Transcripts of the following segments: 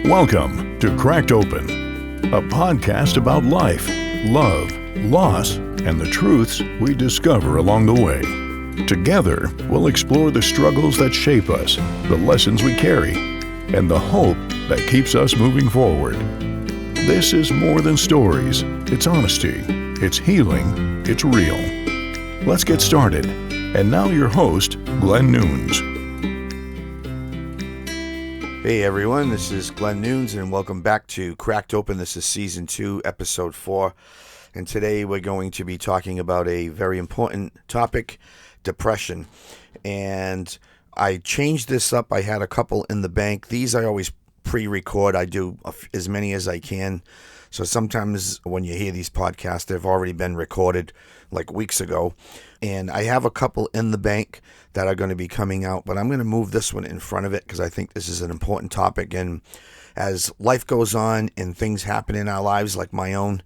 Welcome to Cracked Open, a podcast about life, love, loss, and the truths we discover along the way. Together, we'll explore the struggles that shape us, the lessons we carry, and the hope that keeps us moving forward. This is more than stories. It's honesty. It's healing. It's real. Let's get started. And now your host, Glen Nunes. Hey everyone, this is Glen Nunes and welcome back to Cracked Open. This is Season 2, Episode 4. And today we're going to be talking about a very important topic, depression. And I changed this up. I had a couple in the bank. These I always pre-record. I do as many as I can. So sometimes when you hear these podcasts, they've already been recorded like weeks ago. And I have a couple in the bank that are going to be coming out, but I'm going to move this one in front of it because I think this is an important topic. And as life goes on and things happen in our lives like my own,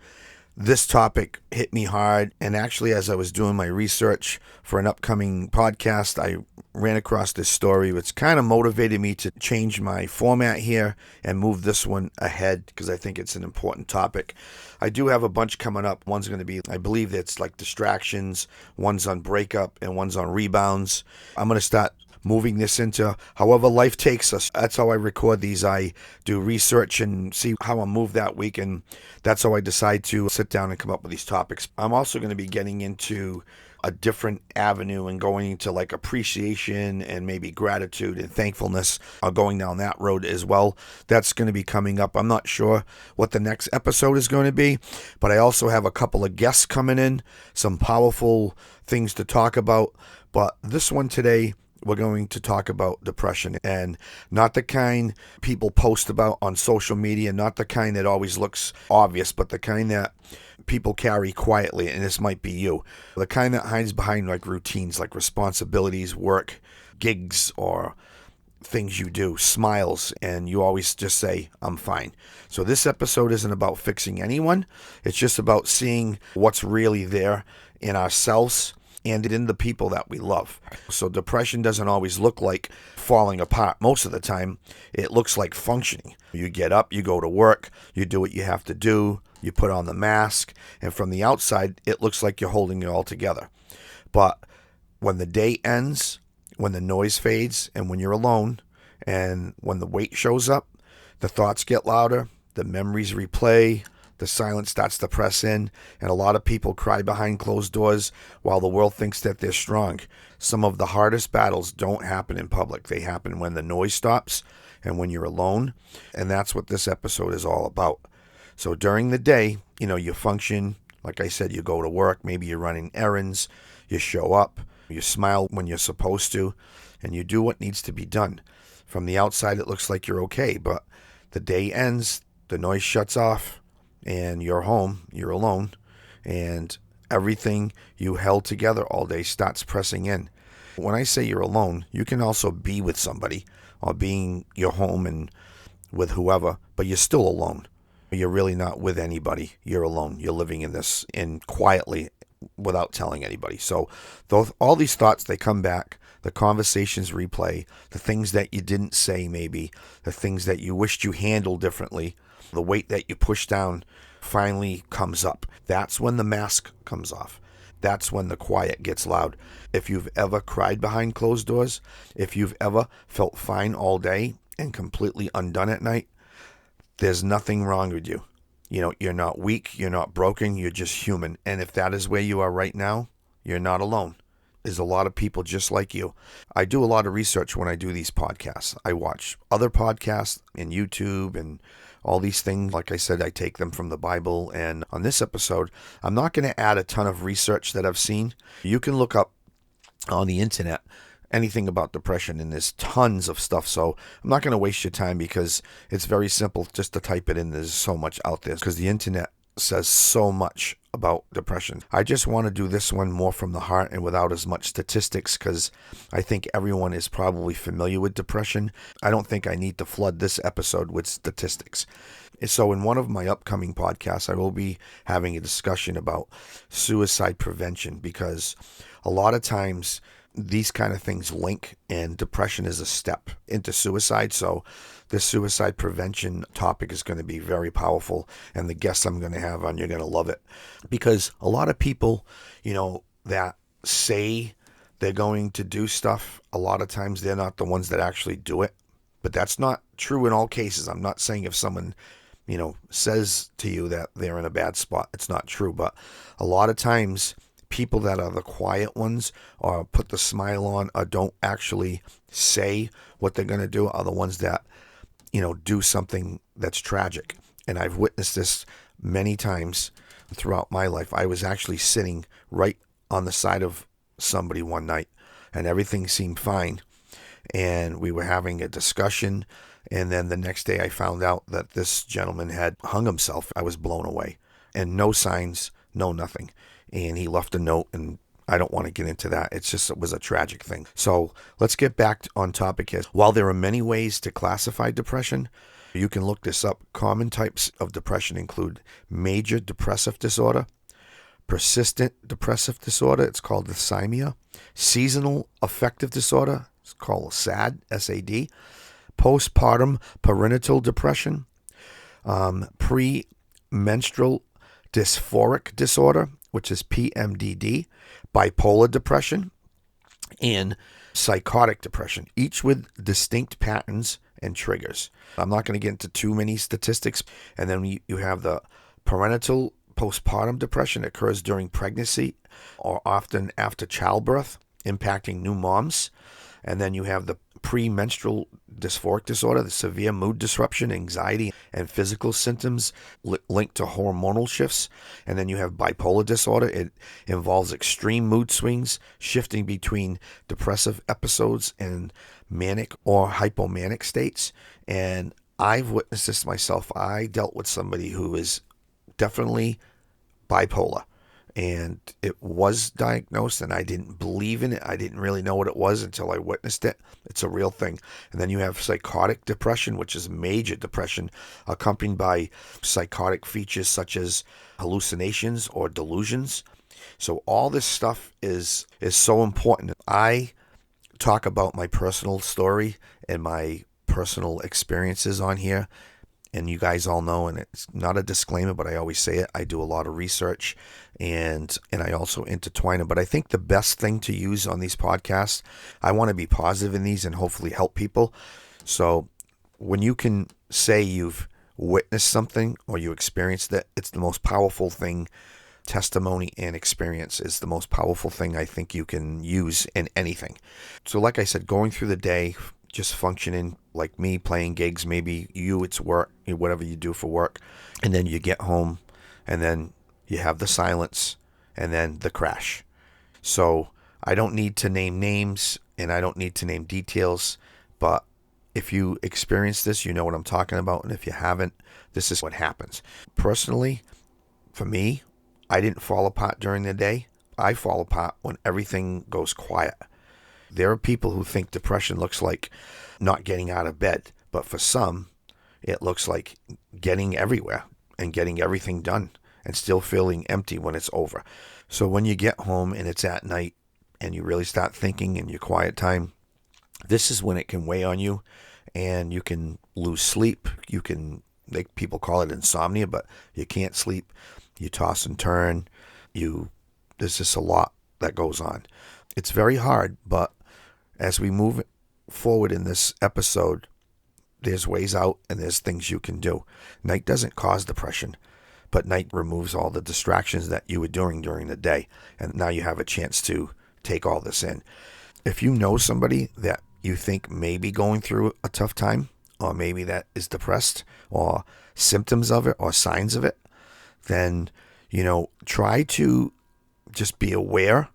this topic hit me hard. And actually, as I was doing my research for an upcoming podcast, I ran across this story, which kind of motivated me to change my format here and move this one ahead because I think it's an important topic. I do have a bunch coming up. One's going to be, I believe it's like distractions, one's on breakup, and one's on rebounds. I'm going to start moving this into however life takes us. That's how I record these. I do research and see how I'll move that week, and that's how I decide to sit down and come up with these topics. I'm also going to be getting into a different avenue and going into like appreciation and maybe gratitude and thankfulness, going down that road as well. That's going to be coming up. I'm not sure what the next episode is going to be, but I also have a couple of guests coming in, some powerful things to talk about. But this one today, we're going to talk about depression, and not the kind people post about on social media, not the kind that always looks obvious, but the kind that people carry quietly, and this might be you. The kind that hides behind like routines, like responsibilities, work, gigs, or things you do, smiles, and you always just say, I'm fine. So this episode isn't about fixing anyone. It's just about seeing what's really there in ourselves and in the people that we love. So depression doesn't always look like falling apart. Most of the time, it looks like functioning. You get up, you go to work, you do what you have to do, you put on the mask, and from the outside, it looks like you're holding it all together. But when the day ends, when the noise fades, and when you're alone, and when the weight shows up, the thoughts get louder, the memories replay, the silence starts to press in, and a lot of people cry behind closed doors while the world thinks that they're strong. Some of the hardest battles don't happen in public. They happen when the noise stops and when you're alone, and that's what this episode is all about. So during the day, you function. Like I said, you go to work, maybe you're running errands, you show up, you smile when you're supposed to, and you do what needs to be done. From the outside, it looks like you're okay, but the day ends, the noise shuts off, and you're home, you're alone, and everything you held together all day starts pressing in. When I say you're alone, you can also be with somebody or being your home and with whoever, but you're still alone. You're really not with anybody. You're alone. You're living in this quietly without telling anybody. So all these thoughts, they come back. The conversations replay. The things that you didn't say maybe. The things that you wished you handled differently. The weight that you pushed down finally comes up. That's when the mask comes off. That's when the quiet gets loud. If you've ever cried behind closed doors, if you've ever felt fine all day and completely undone at night, there's nothing wrong with you. You're not weak, you're not broken, you're just human. And if that is where you are right now, you're not alone. There's a lot of people just like you. I do a lot of research when I do these podcasts. I watch other podcasts in YouTube and all these things. Like I said, I take them from the Bible. And on this episode, I'm not going to add a ton of research that I've seen. You can look up on the internet anything about depression, and there's tons of stuff. So I'm not going to waste your time because it's very simple just to type it in. There's so much out there because the internet says so much about depression. I just want to do this one more from the heart and without as much statistics because I think everyone is probably familiar with depression. I don't think I need to flood this episode with statistics. So in one of my upcoming podcasts, I will be having a discussion about suicide prevention because a lot of times these kind of things link, and depression is a step into suicide. So this suicide prevention topic is going to be very powerful, and the guests I'm going to have on, you're going to love it, because a lot of people, that say they're going to do stuff, a lot of times they're not the ones that actually do it. But that's not true in all cases. I'm not saying if someone, says to you that they're in a bad spot, it's not true. But a lot of times, people that are the quiet ones or put the smile on or don't actually say what they're going to do are the ones that, do something that's tragic. And I've witnessed this many times throughout my life. I was actually sitting right on the side of somebody one night, and everything seemed fine. And we were having a discussion, and then the next day I found out that this gentleman had hung himself. I was blown away, and no signs, no nothing. And he left a note, and I don't want to get into that. It was a tragic thing. So let's get back on topic here. While there are many ways to classify depression, you can look this up. Common types of depression include major depressive disorder, persistent depressive disorder, it's called dysthymia, seasonal affective disorder, it's called SAD, S-A-D, postpartum perinatal depression, premenstrual dysphoric disorder, which is PMDD, bipolar depression, and psychotic depression, each with distinct patterns and triggers. I'm not going to get into too many statistics. And then you have the perinatal postpartum depression that occurs during pregnancy or often after childbirth, impacting new moms. And then you have the premenstrual dysphoric disorder, the severe mood disruption, anxiety, and physical symptoms linked to hormonal shifts. And then you have bipolar disorder. It involves extreme mood swings, shifting between depressive episodes and manic or hypomanic states. And I've witnessed this myself. I dealt with somebody who is definitely bipolar. And it was diagnosed, and I didn't believe in it. I didn't really know what it was until I witnessed it. It's a real thing. And then you have psychotic depression, which is major depression, accompanied by psychotic features such as hallucinations or delusions. So all this stuff is so important. I talk about my personal story and my personal experiences on here. And you guys all know, and it's not a disclaimer, but I always say it, I do a lot of research and I also intertwine them. But I think the best thing to use on these podcasts, I want to be positive in these and hopefully help people. So when you can say you've witnessed something or you experienced it, it's the most powerful thing. Testimony and experience is the most powerful thing I think you can use in anything. So like I said, going through the day, just functioning like me, playing gigs, maybe you, it's work, whatever you do for work. And then you get home and then you have the silence and then the crash. So I don't need to name names and I don't need to name details, but if you experience this, you know what I'm talking about. And if you haven't, this is what happens. Personally, for me, I didn't fall apart during the day. I fall apart when everything goes quiet. There are people who think depression looks like not getting out of bed, but for some, it looks like getting everywhere and getting everything done and still feeling empty when it's over. So when you get home and it's at night and you really start thinking in your quiet time, this is when it can weigh on you and you can lose sleep. You can, people call it insomnia, but you can't sleep. You toss and turn. There's just a lot that goes on. It's very hard, but as we move forward in this episode, there's ways out and there's things you can do. Night doesn't cause depression, but night removes all the distractions that you were doing during the day. And now you have a chance to take all this in. If you know somebody that you think may be going through a tough time, or maybe that is depressed, or symptoms of it, or signs of it, then, try to just be aware.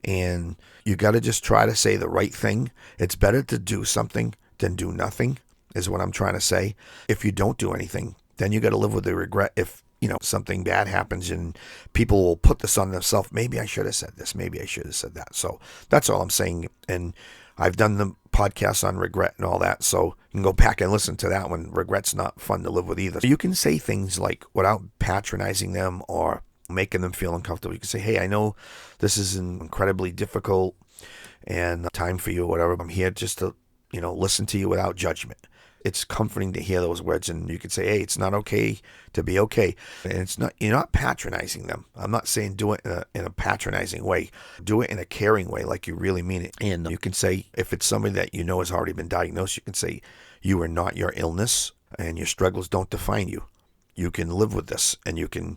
And you got to just try to say the right thing. It's better to do something than do nothing, is what I'm trying to say. If you don't do anything, then you got to live with the regret. If, something bad happens and people will put this on themselves. Maybe I should have said this. Maybe I should have said that. So that's all I'm saying. And I've done the podcast on regret and all that. So you can go back and listen to that one. Regret's not fun to live with either. You can say things like, without patronizing them or making them feel uncomfortable, you can say, hey, I know this is incredibly difficult and time for you or whatever. I'm here just to, listen to you without judgment. It's comforting to hear those words, and you could say, hey, it's not okay to be okay. And you're not patronizing them. I'm not saying do it in a patronizing way. Do it in a caring way, like you really mean it. And you can say, if it's somebody that you know has already been diagnosed, you can say, you are not your illness, and your struggles don't define you. You can live with this, and you can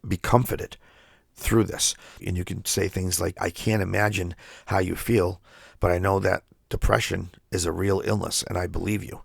be comforted through this. And you can say things like, I can't imagine how you feel, but I know that depression is a real illness, and I believe you.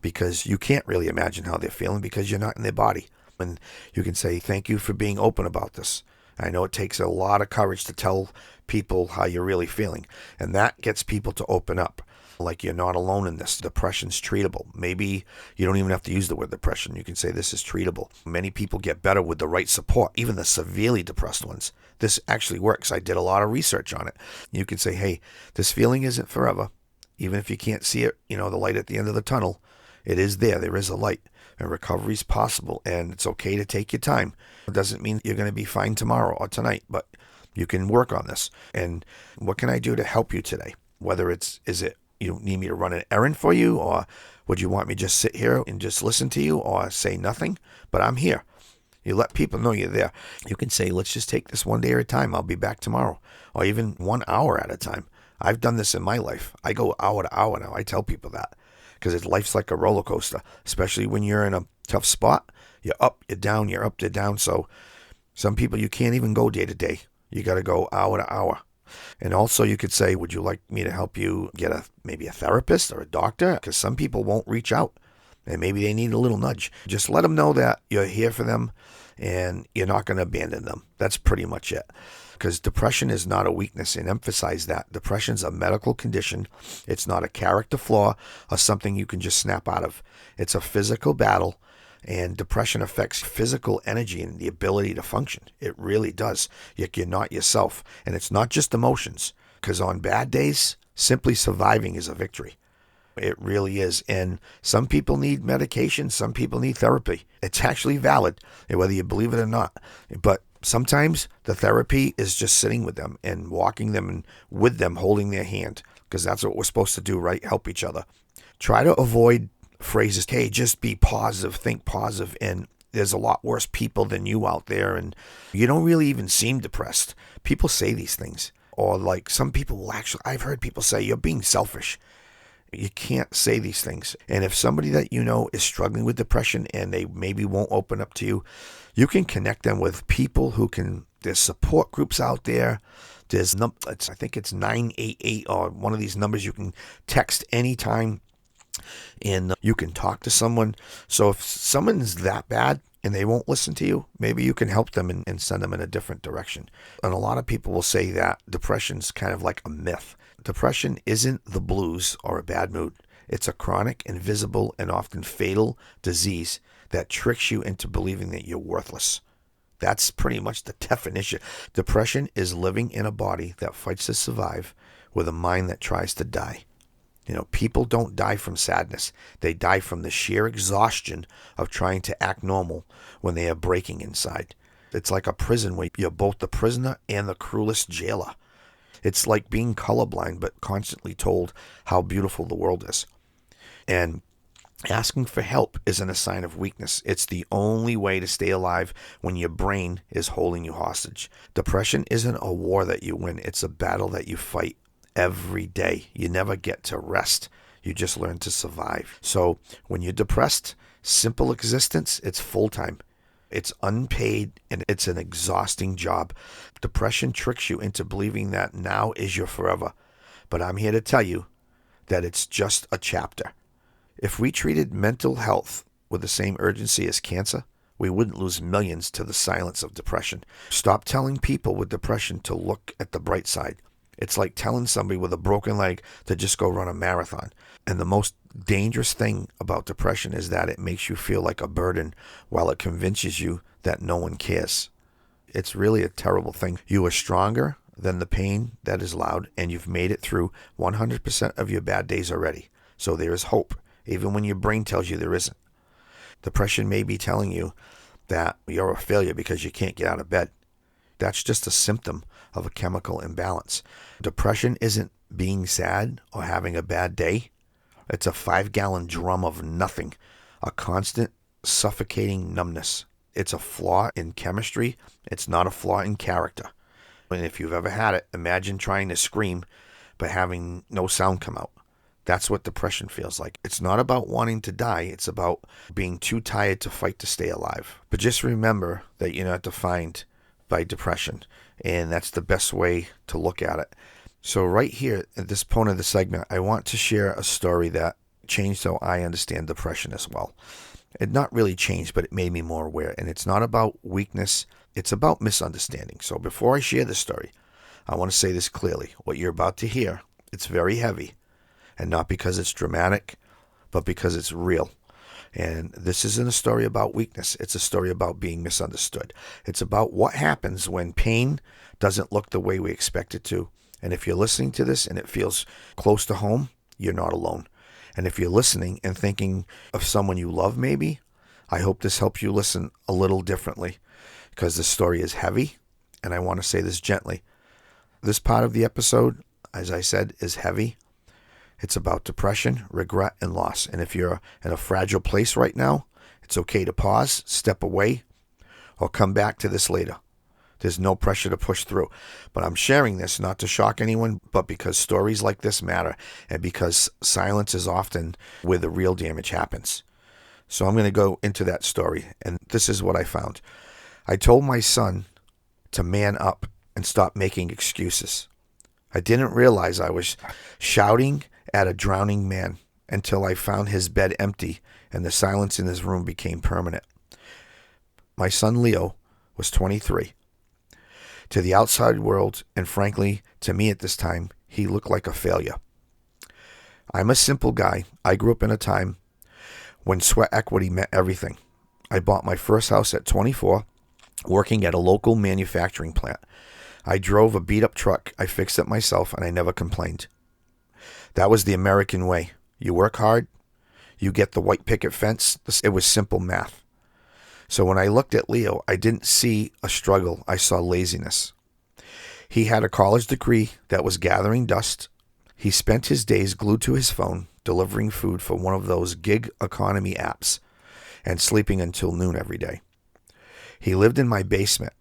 Because you can't really imagine how they're feeling because you're not in their body. And you can say, thank you for being open about this. I know it takes a lot of courage to tell people how you're really feeling. And that gets people to open up. Like, you're not alone in this. Depression's treatable. Maybe you don't even have to use the word depression. You can say this is treatable. Many people get better with the right support, even the severely depressed ones. This actually works. I did a lot of research on it. You can say, hey, this feeling isn't forever. Even if you can't see it, the light at the end of the tunnel. It is there. There is a light, and recovery is possible, and it's okay to take your time. It doesn't mean you're going to be fine tomorrow or tonight, but you can work on this. And what can I do to help you today? Whether is it you need me to run an errand for you, or would you want me to just sit here and just listen to you or say nothing? But I'm here. You let people know you're there. You can say, let's just take this one day at a time. I'll be back tomorrow, or even 1 hour at a time. I've done this in my life. I go hour to hour now. I tell people that. Because life's like a roller coaster, especially when you're in a tough spot. You're up, you're down, you're up, you're down. So some people, you can't even go day to day. You got to go hour to hour. And also you could say, would you like me to help you get maybe a therapist or a doctor? Because some people won't reach out, and maybe they need a little nudge. Just let them know that you're here for them and you're not going to abandon them. That's pretty much it. Because depression is not a weakness, and emphasize that. Depression's a medical condition. It's not a character flaw or something you can just snap out of. It's a physical battle, and depression affects physical energy and the ability to function. It really does. You're not yourself, and it's not just emotions. Because on bad days, simply surviving is a victory. It really is. And some people need medication. Some people need therapy. It's actually valid, whether you believe it or not. But sometimes the therapy is just sitting with them and walking them and with them, holding their hand, because that's what we're supposed to do, right? Help each other. Try to avoid phrases, hey, just be positive, think positive, and there's a lot worse people than you out there, and you don't really even seem depressed. People say these things. Or like some people will actually, I've heard people say, you're being selfish. You can't say these things. And if somebody that you know is struggling with depression and they maybe won't open up to you, you can connect them with people who can, there's support groups out there. There's, I think it's 988 or one of these numbers you can text anytime, and you can talk to someone. So if someone's that bad and they won't listen to you, maybe you can help them and send them in a different direction. And a lot of people will say that depression's kind of like a myth. Depression isn't the blues or a bad mood. It's a chronic, invisible, and often fatal disease that tricks you into believing that you're worthless. That's pretty much the definition. Depression is living in a body that fights to survive with a mind that tries to die. People don't die from sadness. They die from the sheer exhaustion of trying to act normal when they are breaking inside. It's like a prison where you're both the prisoner and the cruelest jailer. It's like being colorblind but constantly told how beautiful the world is. And asking for help isn't a sign of weakness. It's the only way to stay alive when your brain is holding you hostage. Depression isn't a war that you win. It's a battle that you fight every day. You never get to rest. You just learn to survive. So when you're depressed, simple existence, it's full-time. It's unpaid, and it's an exhausting job. Depression tricks you into believing that now is your forever. But I'm here to tell you that it's just a chapter. If we treated mental health with the same urgency as cancer, we wouldn't lose millions to the silence of depression. Stop telling people with depression to look at the bright side. It's like telling somebody with a broken leg to just go run a marathon. And the most dangerous thing about depression is that it makes you feel like a burden while it convinces you that no one cares. It's really a terrible thing. You are stronger than the pain that is loud, and you've made it through 100% of your bad days already. So there is hope, even when your brain tells you there isn't. Depression may be telling you that you're a failure because you can't get out of bed. That's just a symptom of a chemical imbalance. Depression isn't being sad or having a bad day. It's a 5-gallon drum of nothing, a constant suffocating numbness. It's a flaw in chemistry. It's not a flaw in character. And if you've ever had it, imagine trying to scream but having no sound come out. That's what depression feels like. It's not about wanting to die. It's about being too tired to fight to stay alive. But just remember that you're not defined by depression. And that's the best way to look at it. So right here at this point of the segment, I want to share a story that changed how I understand depression as well. It not really changed, but it made me more aware. And it's not about weakness. It's about misunderstanding. So before I share this story, I want to say this clearly. What you're about to hear, it's very heavy. And not because it's dramatic, but because it's real. And this isn't a story about weakness. It's a story about being misunderstood. It's about what happens when pain doesn't look the way we expect it to. And if you're listening to this and it feels close to home, you're not alone. And if you're listening and thinking of someone you love maybe, I hope this helps you listen a little differently, because the story is heavy, and I want to say this gently. This part of the episode, as I said, is heavy. It's about depression, regret, and loss. And if you're in a fragile place right now, it's okay to pause, step away, or come back to this later. There's no pressure to push through. But I'm sharing this not to shock anyone, but because stories like this matter, and because silence is often where the real damage happens. So I'm going to go into that story, and this is what I found. I told my son to man up and stop making excuses. I didn't realize I was shouting at a drowning man until I found his bed empty and the silence in his room became permanent. My son Leo was 23. To the outside world, and frankly, to me at this time, he looked like a failure. I'm a simple guy. I grew up in a time when sweat equity meant everything. I bought my first house at 24, working at a local manufacturing plant. I drove a beat-up truck. I fixed it myself, and I never complained. That was the American way. You work hard, you get the white picket fence. It was simple math. So when I looked at Leo, I didn't see a struggle. I saw laziness. He had a college degree that was gathering dust. He spent his days glued to his phone, delivering food for one of those gig economy apps, and sleeping until noon every day. He lived in my basement.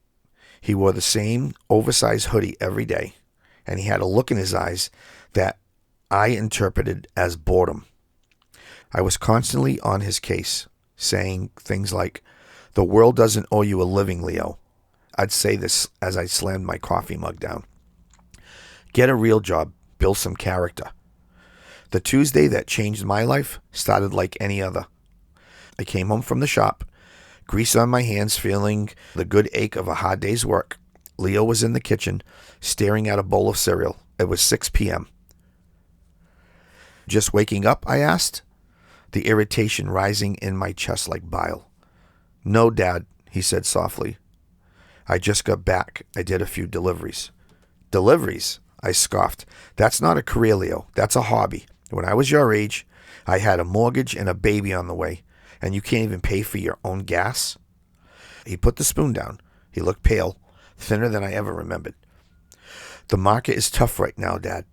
He wore the same oversized hoodie every day, and he had a look in his eyes that I interpreted as boredom. I was constantly on his case, saying things like, "The world doesn't owe you a living, Leo." I'd say this as I slammed my coffee mug down. Get a real job, build some character. The Tuesday that changed my life started like any other. I came home from the shop, grease on my hands, feeling the good ache of a hard day's work. Leo was in the kitchen, staring at a bowl of cereal. It was 6 p.m. "Just waking up?" I asked, the irritation rising in my chest like bile. "No, Dad," he said softly. "I just got back. I did a few deliveries." "Deliveries?" I scoffed. "That's not a career, Leo. That's a hobby. When I was your age, I had a mortgage and a baby on the way, and you can't even pay for your own gas?" He put the spoon down. He looked pale, thinner than I ever remembered. "The market is tough right now, Dad.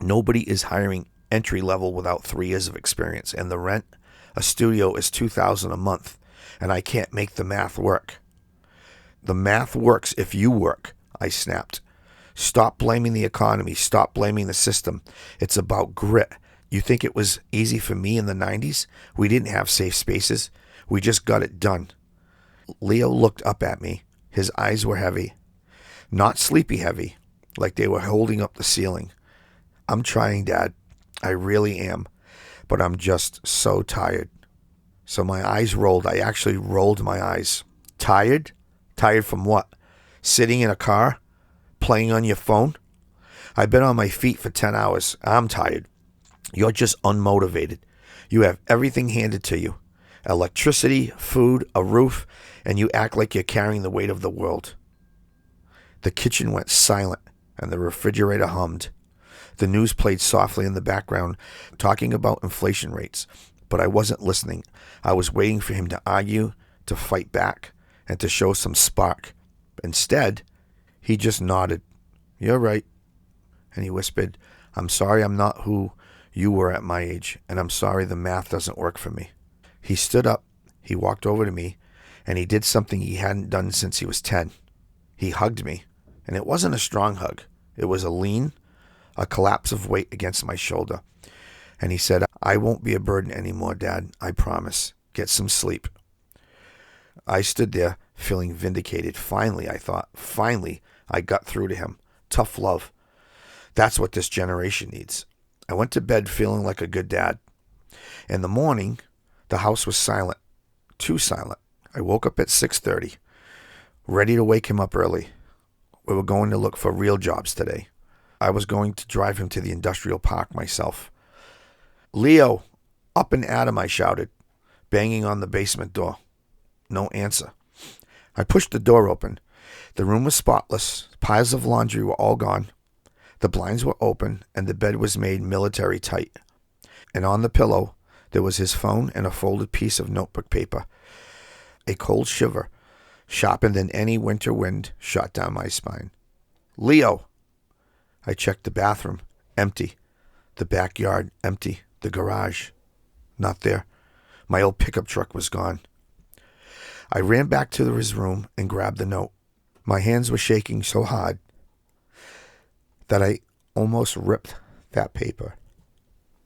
Nobody is hiring entry level without 3 years of experience, and the rent, a studio, is $2,000 a month, and I can't make the math work." "The math works if you work," I snapped. "Stop blaming the economy. Stop blaming the system. It's about grit. You think it was easy for me in the 90s? We didn't have safe spaces. We just got it done." Leo looked up at me. His eyes were heavy. Not sleepy heavy, like they were holding up the ceiling. "I'm trying, Dad. I really am. But I'm just so tired." So my eyes rolled. I actually rolled my eyes. "Tired? Tired from what? Sitting in a car? Playing on your phone? I've been on my feet for 10 hours. I'm tired. You're just unmotivated. You have everything handed to you. Electricity, food, a roof, and you act like you're carrying the weight of the world." The kitchen went silent, and the refrigerator hummed. The news played softly in the background, talking about inflation rates, but I wasn't listening. I was waiting for him to argue, to fight back, and to show some spark. Instead, he just nodded. "You're right." And he whispered, "I'm sorry I'm not who you were at my age, and I'm sorry the math doesn't work for me." He stood up, he walked over to me, and he did something he hadn't done since he was 10. He hugged me, and it wasn't a strong hug. It was a collapse of weight against my shoulder. And he said, "I won't be a burden anymore, Dad. I promise. Get some sleep." I stood there feeling vindicated. Finally, I thought, finally, I got through to him. Tough love. That's what this generation needs. I went to bed feeling like a good dad. In the morning, the house was silent. Too silent. I woke up at 6:30, ready to wake him up early. We were going to look for real jobs today. I was going to drive him to the industrial park myself. "Leo, up and at him," I shouted, banging on the basement door. No answer. I pushed the door open. The room was spotless. Piles of laundry were all gone. The blinds were open, and the bed was made military tight. And on the pillow, there was his phone and a folded piece of notebook paper. A cold shiver, sharper than any winter wind, shot down my spine. "Leo!" I checked the bathroom. Empty. The backyard. Empty. The garage. Not there. My old pickup truck was gone. I ran back to his room and grabbed the note. My hands were shaking so hard that I almost ripped that paper.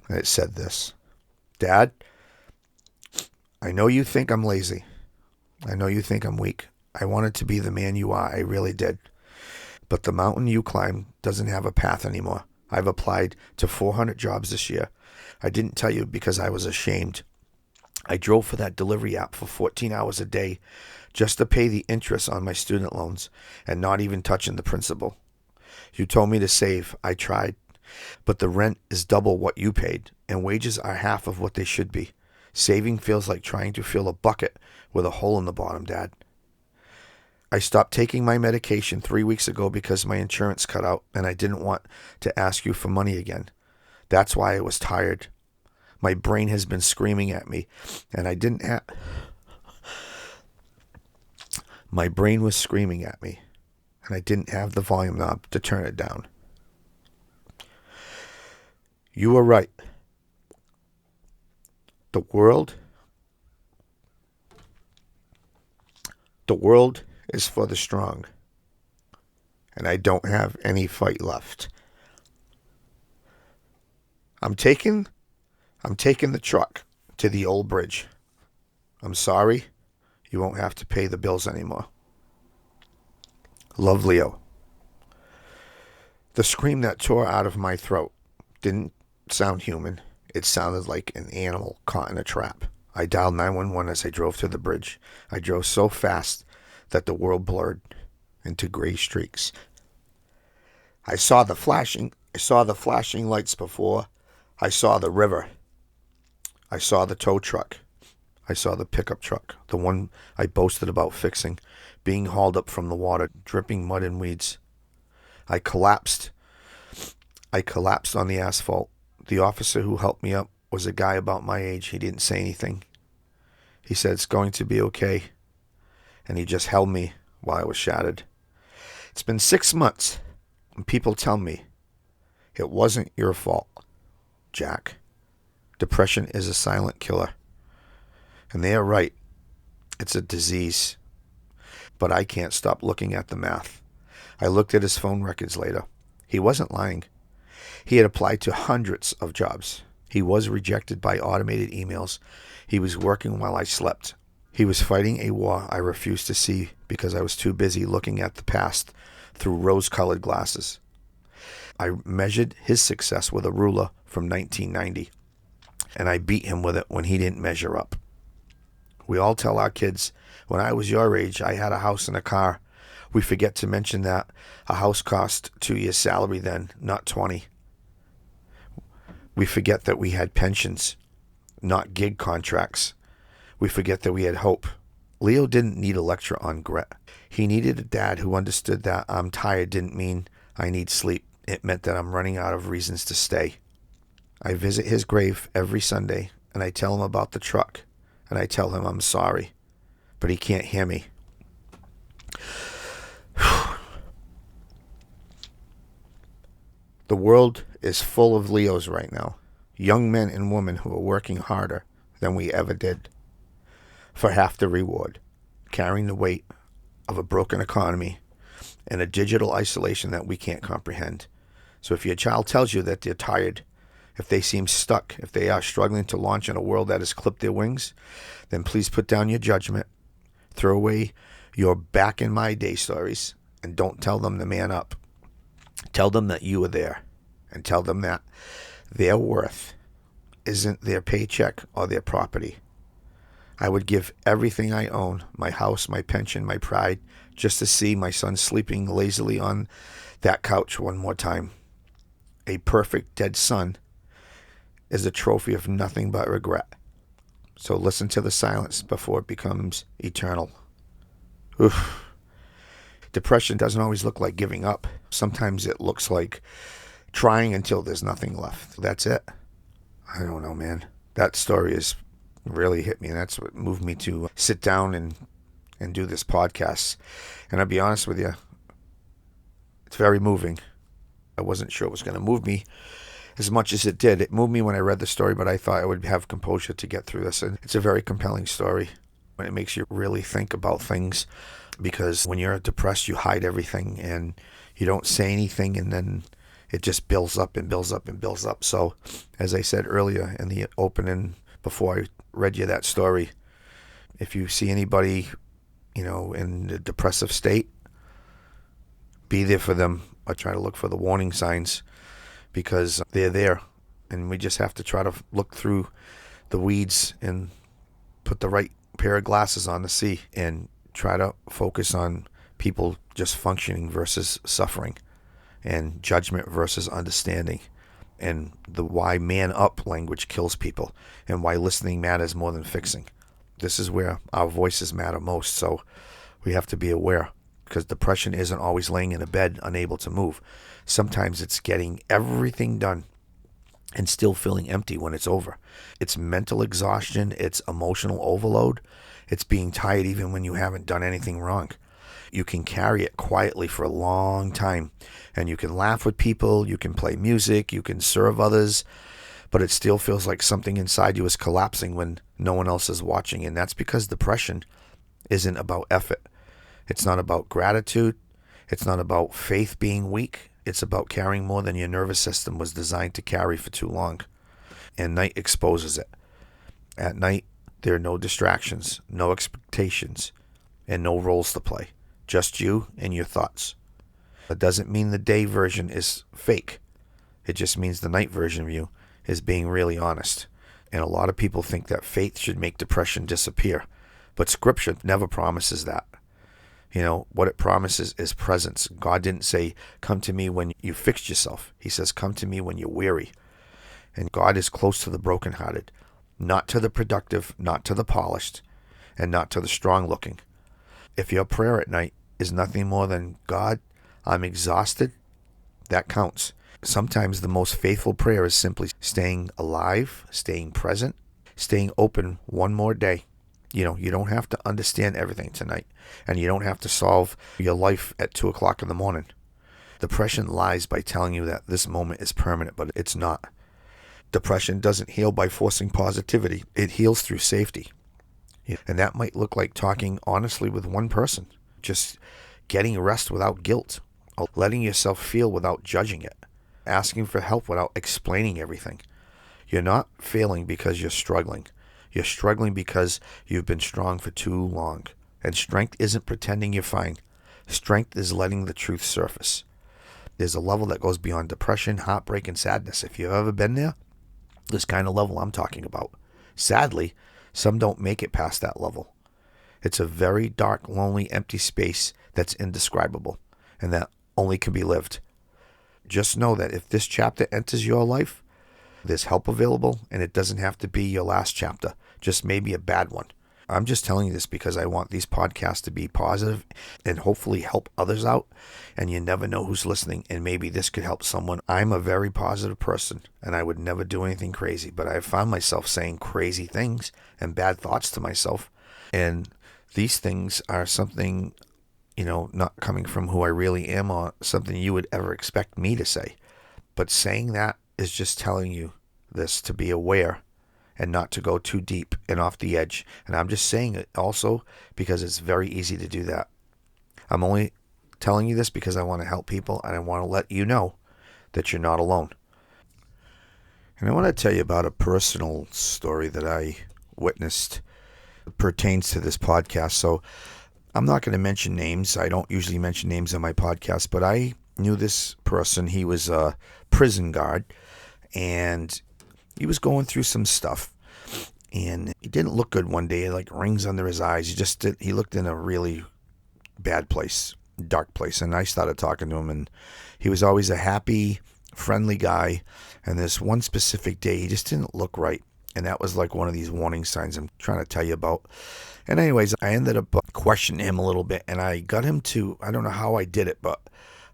And it said this: "Dad, I know you think I'm lazy. I know you think I'm weak. I wanted to be the man you are. I really did. But the mountain you climbed doesn't have a path anymore. I've applied to 400 jobs this year. I didn't tell you because I was ashamed. I drove for that delivery app for 14 hours a day just to pay the interest on my student loans and not even touching the principal. You told me to save. I tried. But the rent is double what you paid, and wages are half of what they should be. Saving feels like trying to fill a bucket with a hole in the bottom, Dad. I stopped taking my medication 3 weeks ago because my insurance cut out, and I didn't want to ask you for money again. That's why I was tired. My brain has been screaming at me, and I didn't have... My brain was screaming at me, and I didn't have the volume knob to turn it down. You were right. The world is for the strong, and I don't have any fight left. I'm taking the truck to the old bridge. I'm sorry. You won't have to pay the bills anymore. Love, Leo. The scream that tore out of my throat didn't sound human. It sounded like an animal caught in a trap. I dialed 911 as I drove to the bridge. I drove so fast that the world blurred into gray streaks. I saw the flashing lights before. I saw the river. I saw the tow truck. I saw the pickup truck, the one I boasted about fixing, being hauled up from the water, dripping mud and weeds. I collapsed on the asphalt. The officer who helped me up was a guy about my age. He didn't say anything. He said, "It's going to be okay." And he just held me while I was shattered. It's been 6 months, and people tell me, "It wasn't your fault, Jack. Depression is a silent killer." And they are right. It's a disease. But I can't stop looking at the math. I looked at his phone records later. He wasn't lying. He had applied to hundreds of jobs. He was rejected by automated emails. He was working while I slept. He was fighting a war I refused to see because I was too busy looking at the past through rose-colored glasses. I measured his success with a ruler from 1990, and I beat him with it when he didn't measure up. We all tell our kids, "When I was your age, I had a house and a car." We forget to mention that a house cost 2 years' salary then, not 20. We forget that we had pensions, not gig contracts. We forget that we had hope. Leo didn't need a lecture on grit. He needed a dad who understood that I'm tired didn't mean I need sleep. It meant that I'm running out of reasons to stay. I visit his grave every Sunday, and I tell him about the truck, and I tell him I'm sorry, but he can't hear me. The world is full of Leos right now. Young men and women who are working harder than we ever did for half the reward, carrying the weight of a broken economy and a digital isolation that we can't comprehend. So if your child tells you that they're tired, if they seem stuck, if they are struggling to launch in a world that has clipped their wings, then please put down your judgment, throw away your back in my day stories, and don't tell them to man up. Tell them that you are there, and tell them that their worth isn't their paycheck or their property. I would give everything I own, my house, my pension, my pride, just to see my son sleeping lazily on that couch one more time. A perfect dead son is a trophy of nothing but regret. So listen to the silence before it becomes eternal. Oof. Depression doesn't always look like giving up. Sometimes it looks like trying until there's nothing left. That's it. I don't know, man. That story has really hit me, and that's what moved me to sit down and do this podcast. And I'll be honest with you, it's very moving. I wasn't sure it was going to move me as much as it did. It moved me when I read the story, but I thought I would have composure to get through this. And it's a very compelling story. It makes you really think about things, because when you're depressed, you hide everything and you don't say anything, and then it just builds up and builds up and builds up. So as I said earlier in the opening, before I read you that story, if you see anybody, in a depressive state, be there for them, or try to look for the warning signs, because they're there, and we just have to try to look through the weeds and put the right pair of glasses on to see, and try to focus on people just functioning versus suffering, and judgment versus understanding, and the why man up language kills people, and why listening matters more than fixing. This is where our voices matter most, so we have to be aware, because depression isn't always laying in a bed unable to move. Sometimes it's getting everything done and still feeling empty when it's over. It's mental exhaustion, it's emotional overload, it's being tired even when you haven't done anything wrong. You can carry it quietly for a long time, and you can laugh with people, you can play music, you can serve others, but it still feels like something inside you is collapsing when no one else is watching. And that's because depression isn't about effort. It's not about gratitude. It's not about faith being weak. It's about carrying more than your nervous system was designed to carry for too long. And night exposes it. At night, there are no distractions, no expectations, and no roles to play. Just you and your thoughts. That doesn't mean the day version is fake. It just means the night version of you is being really honest. And a lot of people think that faith should make depression disappear. But Scripture never promises that. What it promises is presence. God didn't say, come to me when you fixed yourself. He says, come to me when you're weary. And God is close to the brokenhearted, not to the productive, not to the polished, and not to the strong looking. If your prayer at night is nothing more than, God, I'm exhausted, that counts. Sometimes the most faithful prayer is simply staying alive, staying present, staying open one more day. You don't have to understand everything tonight, and you don't have to solve your life at 2 o'clock in the morning. Depression lies by telling you that this moment is permanent, but it's not. Depression doesn't heal by forcing positivity. It heals through safety. And that might look like talking honestly with one person, just getting rest without guilt, or letting yourself feel without judging it, asking for help without explaining everything. You're not failing because you're struggling. You're struggling because you've been strong for too long. And strength isn't pretending you're fine. Strength is letting the truth surface. There's a level that goes beyond depression, heartbreak, and sadness. If you've ever been there, this kind of level I'm talking about. Sadly, some don't make it past that level. It's a very dark, lonely, empty space that's indescribable, and that only can be lived. Just know that if this chapter enters your life, there's help available, and it doesn't have to be your last chapter, just maybe a bad one. I'm just telling you this because I want these podcasts to be positive and hopefully help others out, and you never know who's listening, and maybe this could help someone. I'm a very positive person, and I would never do anything crazy, but I found myself saying crazy things and bad thoughts to myself, and these things are something, not coming from who I really am or something you would ever expect me to say. But saying that is just telling you this to be aware and not to go too deep and off the edge. And I'm just saying it also because it's very easy to do that. I'm only telling you this because I want to help people, and I want to let you know that you're not alone. And I want to tell you about a personal story that I witnessed. It pertains to this podcast. So I'm not going to mention names. I don't usually mention names on my podcast, but I knew this person. He was a prison guard, and he was going through some stuff, and he didn't look good one day, like rings under his eyes. He looked in a really bad place, dark place. And I started talking to him, and he was always a happy, friendly guy. And this one specific day, he just didn't look right. And that was like one of these warning signs I'm trying to tell you about. And anyways, I ended up questioning him a little bit, and I got him to, I don't know how I did it, but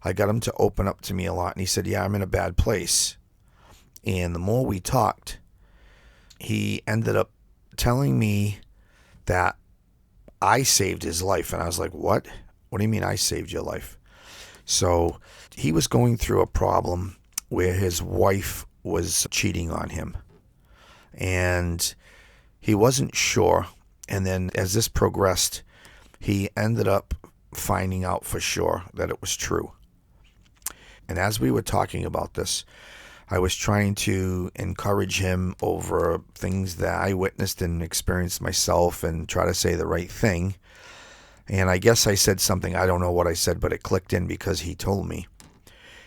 I got him to open up to me a lot. And he said, yeah, I'm in a bad place. And the more we talked, he ended up telling me that I saved his life. And I was like, what? What do you mean I saved your life? So he was going through a problem where his wife was cheating on him. And he wasn't sure. And then as this progressed, he ended up finding out for sure that it was true. And as we were talking about this, I was trying to encourage him over things that I witnessed and experienced myself and try to say the right thing. And I guess I said something, I don't know what I said, but it clicked in because he told me.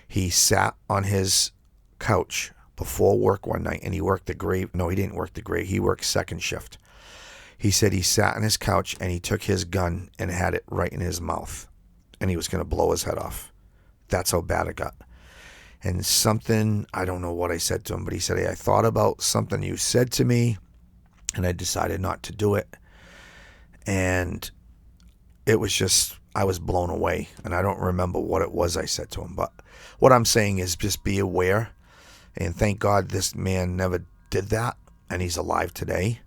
He sat on his couch before work one night, and he worked he didn't work the grave, he worked second shift. He said he sat on his couch and he took his gun and had it right in his mouth, and he was going to blow his head off. That's how bad it got. And something, I don't know what I said to him, but he said, hey, I thought about something you said to me, and I decided not to do it. And it was just, I was blown away, and I don't remember what it was I said to him. But what I'm saying is just be aware, and thank God this man never did that, and he's alive today.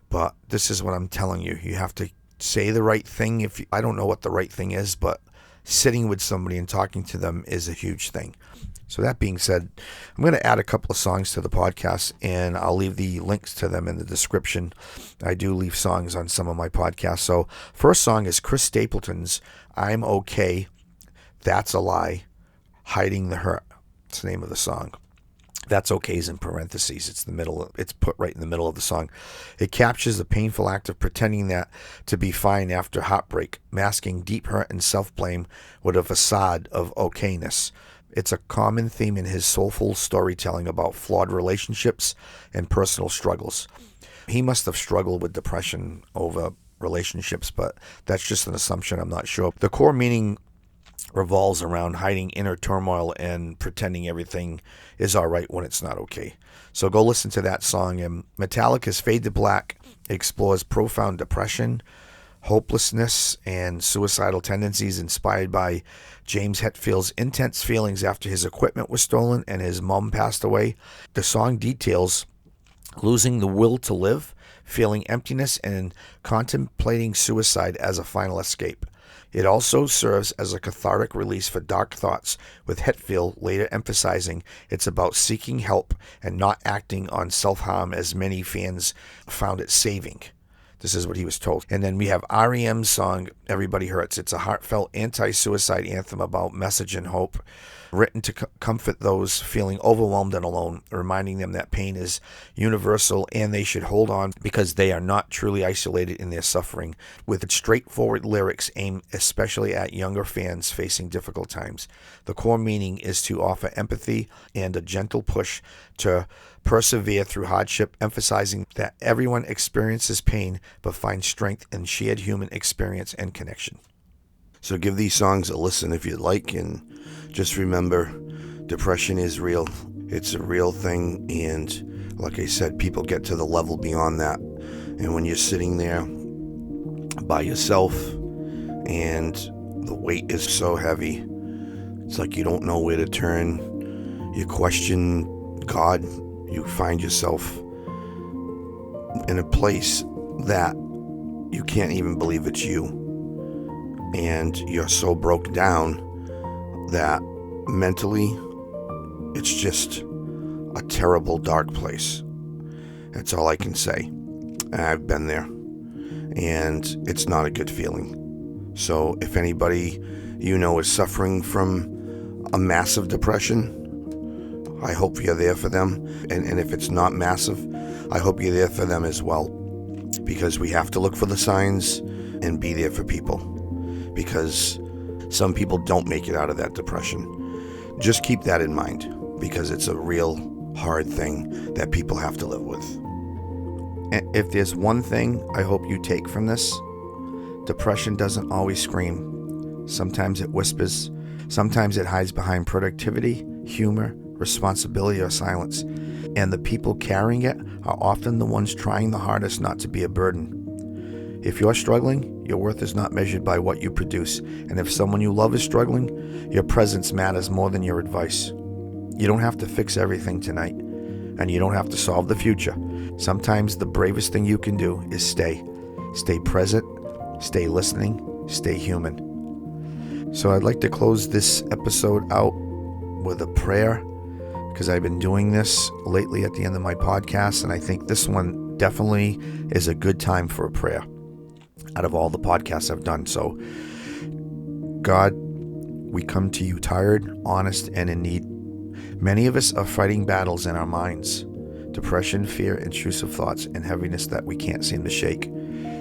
But this is what I'm telling you. You have to say the right thing. I don't know what the right thing is, but sitting with somebody and talking to them is a huge thing. So that being said, I'm going to add a couple of songs to the podcast, and I'll leave the links to them in the description. I do leave songs on some of my podcasts. So first song is Chris Stapleton's I'm Okay, That's a Lie, Hiding the Hurt. It's the name of the song. That's okay is in parentheses. It's put right in the middle of the song. It captures the painful act of pretending that to be fine after heartbreak, masking deep hurt and self-blame with a facade of okayness. It's a common theme in his soulful storytelling about flawed relationships and personal struggles. He must have struggled with depression over relationships, but that's just an assumption. I'm not sure. The core meaning revolves around hiding inner turmoil and pretending everything is all right when it's not okay. So go listen to that song. And Metallica's Fade to Black explores profound depression, hopelessness, and suicidal tendencies inspired by James Hetfield's intense feelings after his equipment was stolen and his mom passed away. The song details losing the will to live, feeling emptiness, and contemplating suicide as a final escape. It also serves as a cathartic release for dark thoughts, with Hetfield later emphasizing it's about seeking help and not acting on self-harm as many fans found it saving. This is what he was told. And then we have R.E.M's song, Everybody Hurts. It's a heartfelt anti-suicide anthem about message and hope, written to comfort those feeling overwhelmed and alone, reminding them that pain is universal and they should hold on because they are not truly isolated in their suffering, with straightforward lyrics aimed especially at younger fans facing difficult times. The core meaning is to offer empathy and a gentle push to persevere through hardship, emphasizing that everyone experiences pain but finds strength in shared human experience and connection. So give these songs a listen if you'd like, and just remember, depression is real. It's a real thing, and like I said, people get to the level beyond that. And when you're sitting there by yourself and the weight is so heavy, it's like you don't know where to turn. You question God. You find yourself in a place that you can't even believe it's you. And you're so broke down that mentally It's just a terrible, dark place. That's all I can say. I've been there, and it's not a good feeling. So if anybody you know is suffering from a massive depression, I hope you're there for them. And if it's not massive, I hope you're there for them as well. Because we have to look for the signs and be there for people. Because some people don't make it out of that depression. Just keep that in mind, because it's a real hard thing that people have to live with. And if there's one thing I hope you take from this, depression doesn't always scream. Sometimes it whispers. Sometimes it hides behind productivity, humor, responsibility, or silence. And the people carrying it are often the ones trying the hardest not to be a burden. If you're struggling, your worth is not measured by what you produce. And if someone you love is struggling, your presence matters more than your advice. You don't have to fix everything tonight, and you don't have to solve the future. Sometimes the bravest thing you can do is stay. Stay present, stay listening, stay human. So I'd like to close this episode out with a prayer, because I've been doing this lately at the end of my podcast, and I think this one definitely is a good time for a prayer out of all the podcasts I've done. So, God, we come to you tired, honest, and in need. Many of us are fighting battles in our minds: depression, fear, intrusive thoughts, and heaviness that we can't seem to shake.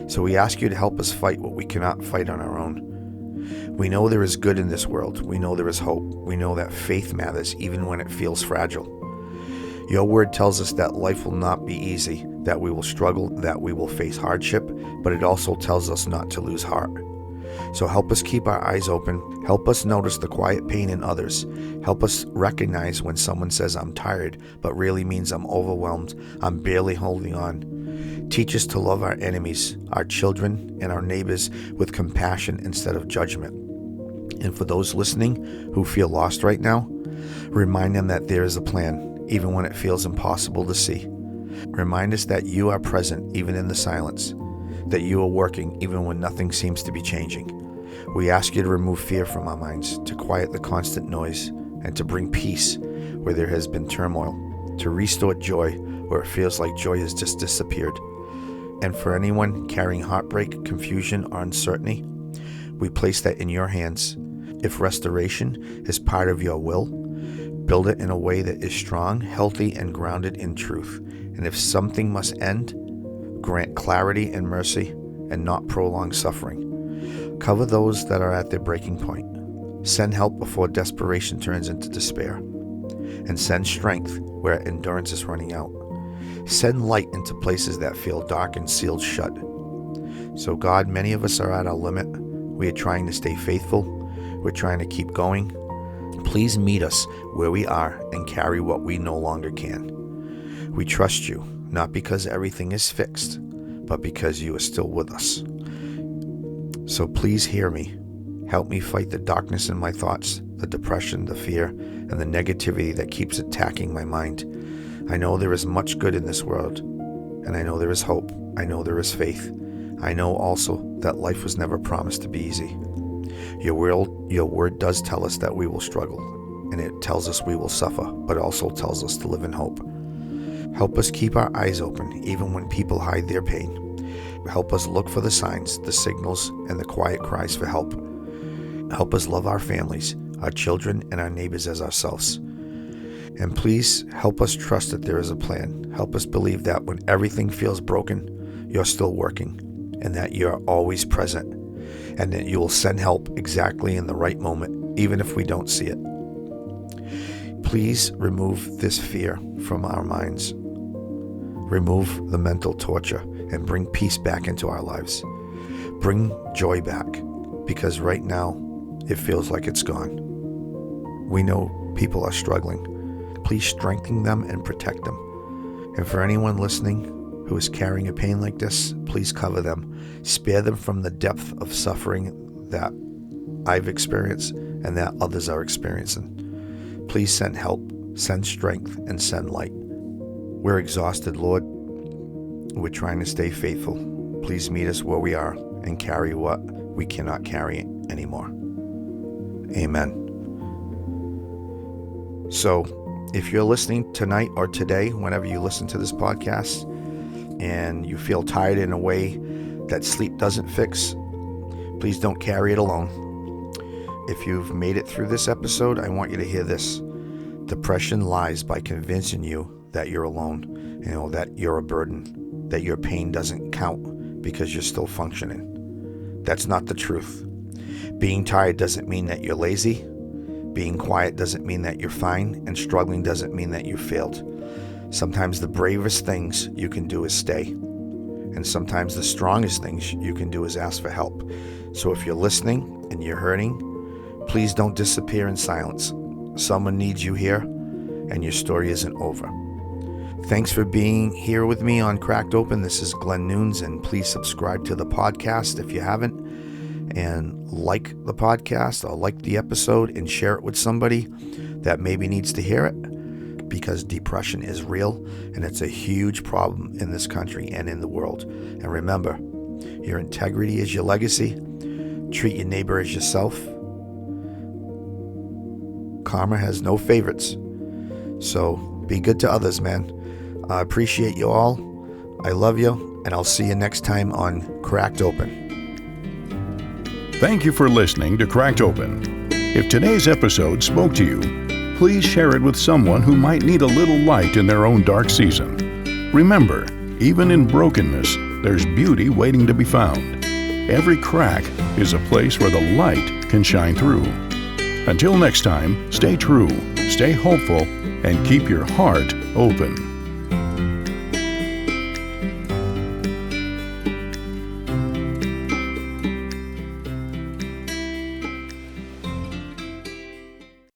So we ask you to help us fight what we cannot fight on our own. We know there is good in this world. We know there is hope. We know that faith matters even when it feels fragile. Your word tells us that life will not be easy, that we will struggle, that we will face hardship, but it also tells us not to lose heart. So help us keep our eyes open. Help us notice the quiet pain in others. Help us recognize when someone says, "I'm tired," but really means I'm overwhelmed. I'm barely holding on. Teach us to love our enemies, our children, and our neighbors with compassion instead of judgment. And for those listening who feel lost right now, remind them that there is a plan, even when it feels impossible to see. Remind us that you are present even in the silence, that you are working even when nothing seems to be changing. We ask you to remove fear from our minds, to quiet the constant noise, and to bring peace where there has been turmoil, to restore joy where it feels like joy has just disappeared. And for anyone carrying heartbreak, confusion, or uncertainty, we place that in your hands. If restoration is part of your will, build it in a way that is strong, healthy, and grounded in truth. And if something must end, grant clarity and mercy and not prolong suffering. Cover those that are at their breaking point. Send help before desperation turns into despair. And send strength where endurance is running out. Send light into places that feel dark and sealed shut. So God, many of us are at our limit. We are trying to stay faithful. We're trying to keep going. Please meet us where we are and carry what we no longer can. We trust you, not because everything is fixed, but because you are still with us. So please hear me. Help me fight the darkness in my thoughts, the depression, the fear, and the negativity that keeps attacking my mind. I know there is much good in this world, and I know there is hope. I know there is faith. I know also that life was never promised to be easy. Your word does tell us that we will struggle, and it tells us we will suffer, but also tells us to live in hope. Help us keep our eyes open, even when people hide their pain. Help us look for the signs, the signals, and the quiet cries for help. Help us love our families, our children, and our neighbors as ourselves. And please help us trust that there is a plan. Help us believe that when everything feels broken, you're still working, and that you're always present, and that you will send help exactly in the right moment, even if we don't see it. Please remove this fear from our minds. Remove the mental torture and bring peace back into our lives. Bring joy back, because right now it feels like it's gone. We know people are struggling. Please strengthen them and protect them. And for anyone listening who is carrying a pain like this, please cover them. Spare them from the depth of suffering that I've experienced and that others are experiencing. Please send help, send strength, and send light. We're exhausted, Lord. We're trying to stay faithful. Please meet us where we are and carry what we cannot carry anymore. Amen. So, if you're listening tonight or today, whenever you listen to this podcast, and you feel tired in a way that sleep doesn't fix, please don't carry it alone. If you've made it through this episode, I want you to hear this. Depression lies by convincing you that you're alone, that you're a burden, that your pain doesn't count because you're still functioning. That's not the truth. Being tired doesn't mean that you're lazy. Being quiet doesn't mean that you're fine, and struggling doesn't mean that you failed. Sometimes the bravest things you can do is stay, and sometimes the strongest things you can do is ask for help. So if you're listening and you're hurting, please don't disappear in silence. Someone needs you here, and your story isn't over. Thanks for being here with me on Cracked Open. This is Glen Nunes, and please subscribe to the podcast if you haven't, and like the podcast or like the episode and share it with somebody that maybe needs to hear it, because depression is real, and it's a huge problem in this country and in the world. And remember, your integrity is your legacy. Treat your neighbor as yourself. Karma has no favorites. So be good to others, man. I appreciate you all. I love you, and I'll see you next time on Cracked Open. Thank you for listening to Cracked Open. If today's episode spoke to you, please share it with someone who might need a little light in their own dark season. Remember, even in brokenness, there's beauty waiting to be found. Every crack is a place where the light can shine through. Until next time, stay true, stay hopeful, and keep your heart open.